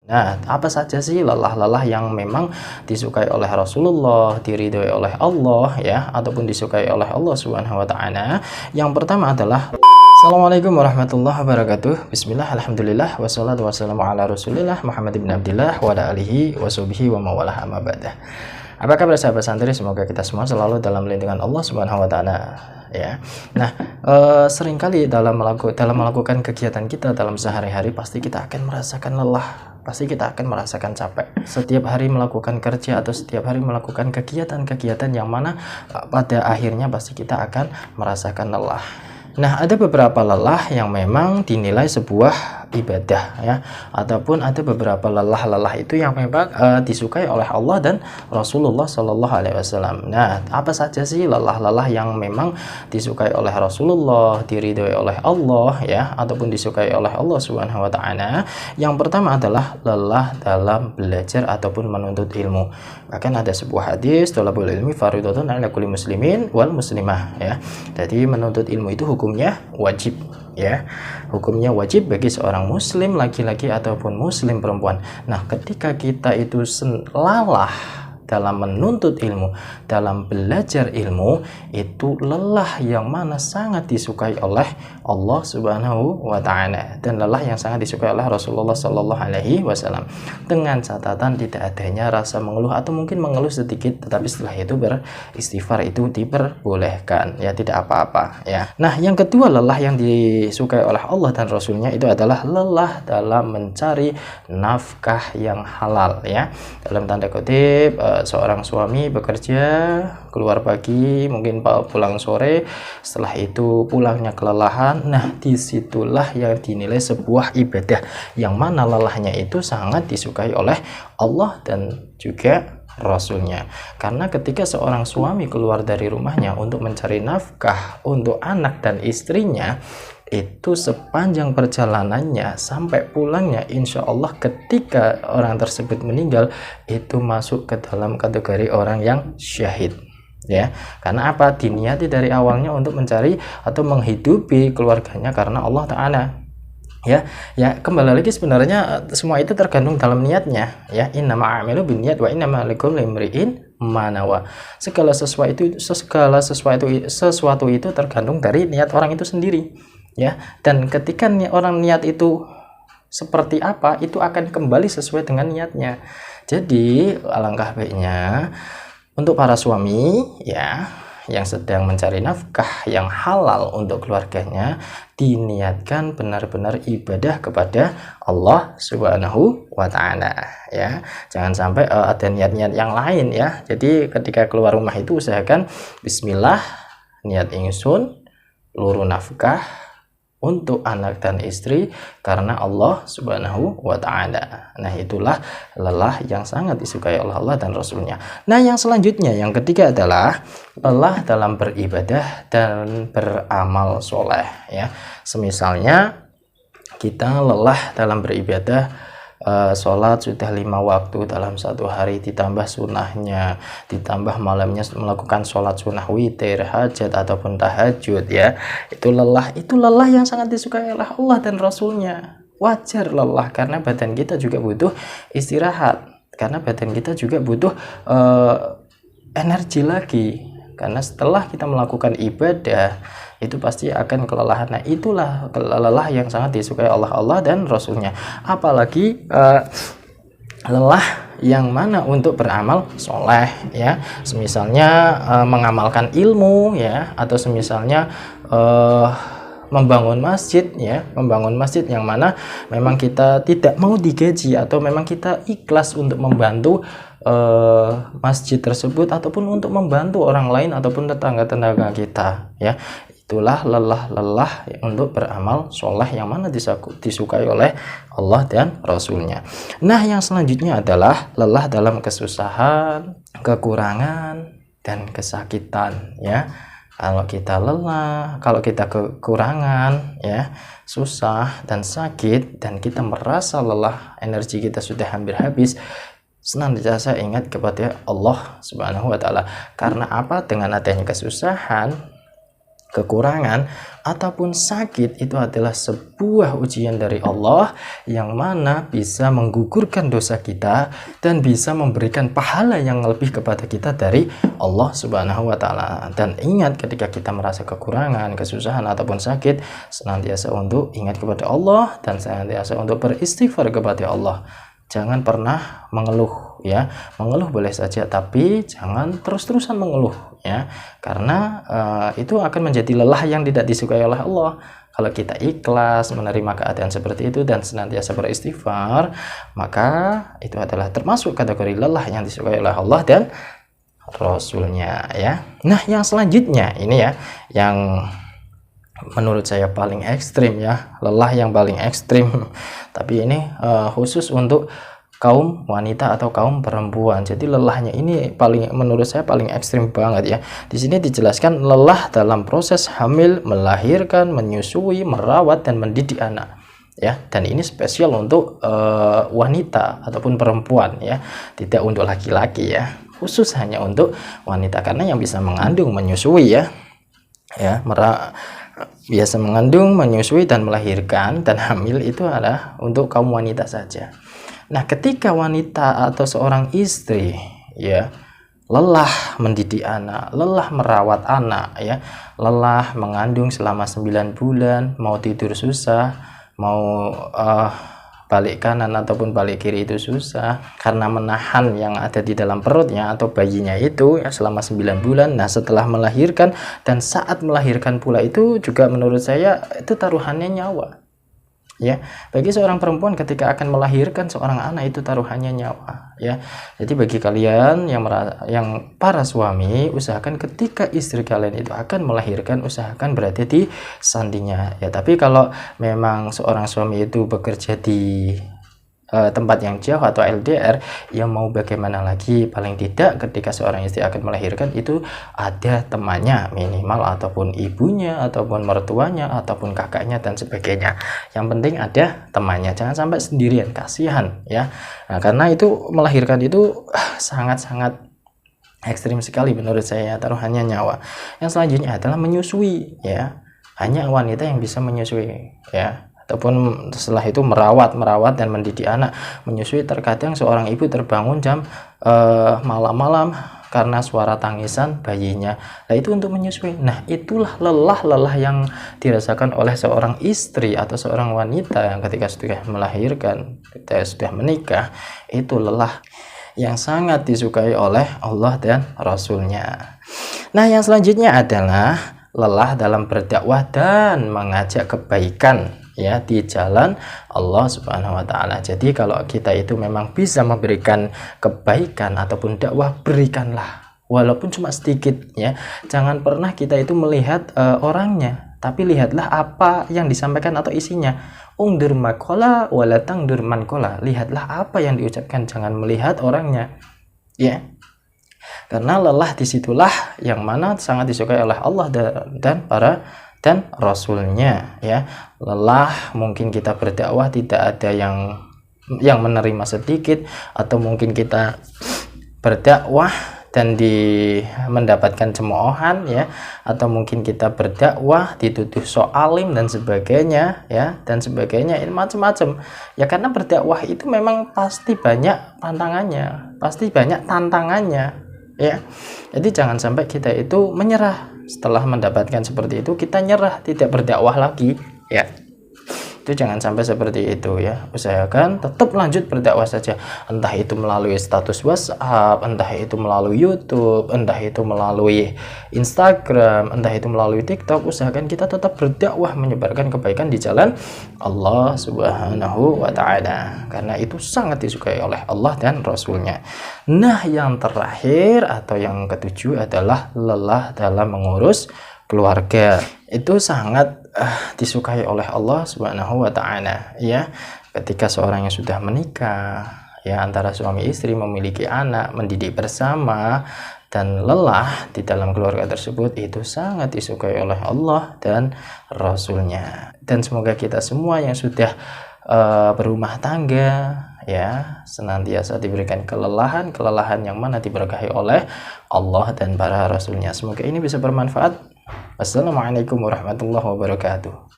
Nah, apa saja sih lelah-lelah yang memang disukai oleh Rasulullah, diridhoi oleh Allah ya, ataupun disukai oleh Allah Subhanahu wa taala? Yang pertama adalah Assalamualaikum warahmatullahi wabarakatuh. Bismillah, alhamdulillah, wassalatu wassalamu ala Rasulillah Muhammad ibn Abdillah wa ala alihi wa sahbihi wa mawalah amma ba'dah. Apa kabar sahabat santri? Semoga kita semua selalu dalam lindungan Allah Subhanahu wa taala ya. Nah, seringkali dalam melakukan kegiatan kita dalam sehari-hari pasti kita akan merasakan lelah. Pasti kita akan merasakan capek. Setiap hari melakukan kerja atau setiap hari melakukan kegiatan-kegiatan yang mana pada akhirnya pasti kita akan merasakan lelah. Nah, ada beberapa lelah yang memang dinilai sebuah ibadah ya, ataupun ada beberapa lelah-lelah itu yang memang disukai oleh Allah dan Rasulullah Shallallahu Alaihi Wasallam. Nah, apa saja sih lelah-lelah yang memang disukai oleh Rasulullah, diridhoi oleh Allah ya, ataupun disukai oleh Allah Subhanahu Wa Taala? Yang pertama adalah lelah dalam belajar ataupun menuntut ilmu. Bahkan ada sebuah hadis, thalabul ilmi fardhatun 'ala kulli muslimin wal muslimah ya. Jadi menuntut ilmu itu hukumnya wajib ya. Hukumnya wajib bagi seorang muslim laki-laki ataupun muslim perempuan. Nah, ketika kita itu lelah dalam menuntut ilmu, dalam belajar ilmu, itu lelah yang mana sangat disukai oleh Allah Subhanahu wa taala dan lelah yang sangat disukai oleh Rasulullah Sallallahu Alaihi Wasallam, dengan catatan tidak adanya rasa mengeluh atau mungkin mengeluh sedikit, tetapi setelah itu beristighfar itu diperbolehkan ya, tidak apa-apa ya. Nah, yang kedua lelah yang disukai oleh Allah dan Rasulnya itu adalah lelah dalam mencari nafkah yang halal ya. Dalam tanda kutip, seorang suami bekerja, keluar pagi, mungkin pulang sore, setelah itu pulangnya kelelahan. Nah, disitulah yang dinilai sebuah ibadah yang mana lelahnya itu sangat disukai oleh Allah dan juga Rasulnya. Karena ketika seorang suami keluar dari rumahnya untuk mencari nafkah untuk anak dan istrinya, itu sepanjang perjalanannya sampai pulangnya, insya Allah ketika orang tersebut meninggal, itu masuk ke dalam kategori orang yang syahid ya. Karena apa? Diniati dari awalnya untuk mencari atau menghidupi keluarganya karena Allah Ta'ala ya. Kembali lagi, sebenarnya semua itu tergantung dalam niatnya ya. Innama a'malu binniyat wa innama likulli imri'in ma nawa. Segala sesuatu itu tergantung dari niat orang itu sendiri ya. Dan ketika orang niat itu seperti apa, itu akan kembali sesuai dengan niatnya. Jadi alangkah baiknya untuk para suami ya yang sedang mencari nafkah yang halal untuk keluarganya, diniatkan benar-benar ibadah kepada Allah Subhanahu wa taala ya. Jangan sampai ada niat-niat yang lain ya. Jadi ketika keluar rumah itu usahakan bismillah, niat ingsun luru nafkah untuk anak dan istri karena Allah Subhanahu wa taala. Nah, itulah lelah yang sangat disukai oleh Allah dan Rasulnya. Nah, yang selanjutnya, yang ketiga adalah lelah dalam beribadah dan beramal soleh ya. Semisalnya kita lelah dalam beribadah, sholat sudah 5 waktu dalam satu hari, ditambah sunnahnya, ditambah malamnya melakukan sholat sunnah witir, hajat ataupun tahajud ya. Itu lelah yang sangat disukai oleh Allah dan Rasulnya. Wajar lelah karena badan kita juga butuh istirahat, karena badan kita juga butuh energi lagi. Karena setelah kita melakukan ibadah itu pasti akan kelelahan. Nah, itulah lelah yang sangat disukai oleh Allah dan Rasulnya. Apalagi lelah yang mana untuk beramal soleh ya. Semisalnya mengamalkan ilmu ya, atau semisalnya membangun masjid ya, membangun masjid yang mana memang kita tidak mau digaji atau memang kita ikhlas untuk membantu masjid tersebut ataupun untuk membantu orang lain ataupun tetangga-tetangga kita ya. Itulah lelah untuk beramal soleh yang mana disukai oleh Allah dan Rasulnya. Nah, yang selanjutnya adalah lelah dalam kesusahan, kekurangan, dan kesakitan ya. Kalau kita lelah, kalau kita kekurangan ya, susah dan sakit, dan kita merasa lelah, energi kita sudah hampir habis, senantiasa ingat kepada Allah Subhanahu wa taala. Karena apa? Dengan adanya kesusahan, kekurangan ataupun sakit itu adalah sebuah ujian dari Allah yang mana bisa menggugurkan dosa kita dan bisa memberikan pahala yang lebih kepada kita dari Allah Subhanahu wa taala. Dan ingat, ketika kita merasa kekurangan, kesusahan ataupun sakit, senantiasa untuk ingat kepada Allah dan senantiasa untuk beristighfar kepada Allah. Jangan pernah mengeluh ya. Mengeluh boleh saja, tapi jangan terus-terusan mengeluh ya. Karena itu akan menjadi lelah yang tidak disukai oleh Allah. Kalau kita ikhlas menerima keadaan seperti itu dan senantiasa beristighfar, maka itu adalah termasuk kategori lelah yang disukai oleh Allah dan Rasulnya ya. Nah, yang selanjutnya ini ya, yang menurut saya paling ekstrim ya, lelah yang paling ekstrim. Tapi ini khusus untuk kaum wanita atau kaum perempuan. Jadi lelahnya ini menurut saya paling ekstrim banget ya. Di sini dijelaskan lelah dalam proses hamil, melahirkan, menyusui, merawat dan mendidik anak. Ya, dan ini spesial untuk wanita ataupun perempuan ya, tidak untuk laki-laki ya. Khusus hanya untuk wanita, karena yang bisa mengandung, menyusui ya, biasa mengandung, menyusui dan melahirkan dan hamil itu adalah untuk kaum wanita saja. Nah, ketika wanita atau seorang istri ya lelah mendidik anak, lelah merawat anak ya, lelah mengandung selama 9 bulan, mau tidur susah, mau balik kanan ataupun balik kiri itu susah karena menahan yang ada di dalam perutnya atau bayinya itu ya selama 9 bulan. Nah, setelah melahirkan dan saat melahirkan pula itu juga menurut saya itu taruhannya nyawa ya. Bagi seorang perempuan ketika akan melahirkan seorang anak itu taruhannya nyawa ya. Jadi bagi kalian yang para suami, usahakan ketika istri kalian itu akan melahirkan, usahakan berada di sandinya ya. Tapi kalau memang seorang suami itu bekerja di tempat yang jauh atau LDR, ya mau bagaimana lagi, paling tidak ketika seorang istri akan melahirkan itu ada temannya minimal, ataupun ibunya ataupun mertuanya ataupun kakaknya dan sebagainya. Yang penting ada temannya, jangan sampai sendirian, kasihan ya. Nah, karena itu melahirkan itu sangat-sangat ekstrim sekali menurut saya, taruhannya nyawa. Yang selanjutnya adalah menyusui ya. Hanya wanita yang bisa menyusui ya, ataupun setelah itu merawat dan mendidik anak. Menyusui, terkadang seorang ibu terbangun jam malam-malam karena suara tangisan bayinya. Nah, itu untuk menyusui. Nah, itulah lelah yang dirasakan oleh seorang istri atau seorang wanita yang ketika sudah melahirkan, ketika sudah menikah, itu lelah yang sangat disukai oleh Allah dan Rasulnya. Nah, yang selanjutnya adalah lelah dalam berdakwah dan mengajak kebaikan ya di jalan Allah Subhanahu wa taala. Jadi kalau kita itu memang bisa memberikan kebaikan ataupun dakwah, berikanlah walaupun cuma sedikit ya. Jangan pernah kita itu melihat orangnya, tapi lihatlah apa yang disampaikan atau isinya. Ungdur makola walatang durman kola. Lihatlah apa yang diucapkan, jangan melihat orangnya ya. Karena lelah disitulah yang mana sangat disukai oleh Allah dan Rasulnya ya. Lelah mungkin kita berdakwah tidak ada yang menerima sedikit, atau mungkin kita berdakwah dan mendapatkan cemoohan ya, atau mungkin kita berdakwah dituduh soalim dan sebagainya ya, dan sebagainya, ini macam-macam ya. Karena berdakwah itu memang pasti banyak tantangannya ya. Jadi jangan sampai kita itu menyerah setelah mendapatkan seperti itu, kita nyerah, tidak berdakwah lagi ya. Itu jangan sampai seperti itu ya. Usahakan tetap lanjut berdakwah saja, entah itu melalui status WhatsApp, entah itu melalui YouTube, entah itu melalui Instagram, entah itu melalui TikTok. Usahakan kita tetap berdakwah, menyebarkan kebaikan di jalan Allah Subhanahu wa taala, karena itu sangat disukai oleh Allah dan Rasulnya. Nah, yang terakhir atau yang ketujuh adalah lelah dalam mengurus keluarga. Itu sangat disukai oleh Allah Subhanahu wa taala ya. Ketika seorang yang sudah menikah ya, antara suami istri, memiliki anak, mendidik bersama, dan lelah di dalam keluarga tersebut, itu sangat disukai oleh Allah dan Rasulnya. Dan semoga kita semua yang sudah berumah tangga ya, senantiasa diberikan kelelahan yang mana diberkahi oleh Allah dan para Rasulnya. Semoga ini bisa bermanfaat. Assalamualaikum warahmatullahi wabarakatuh.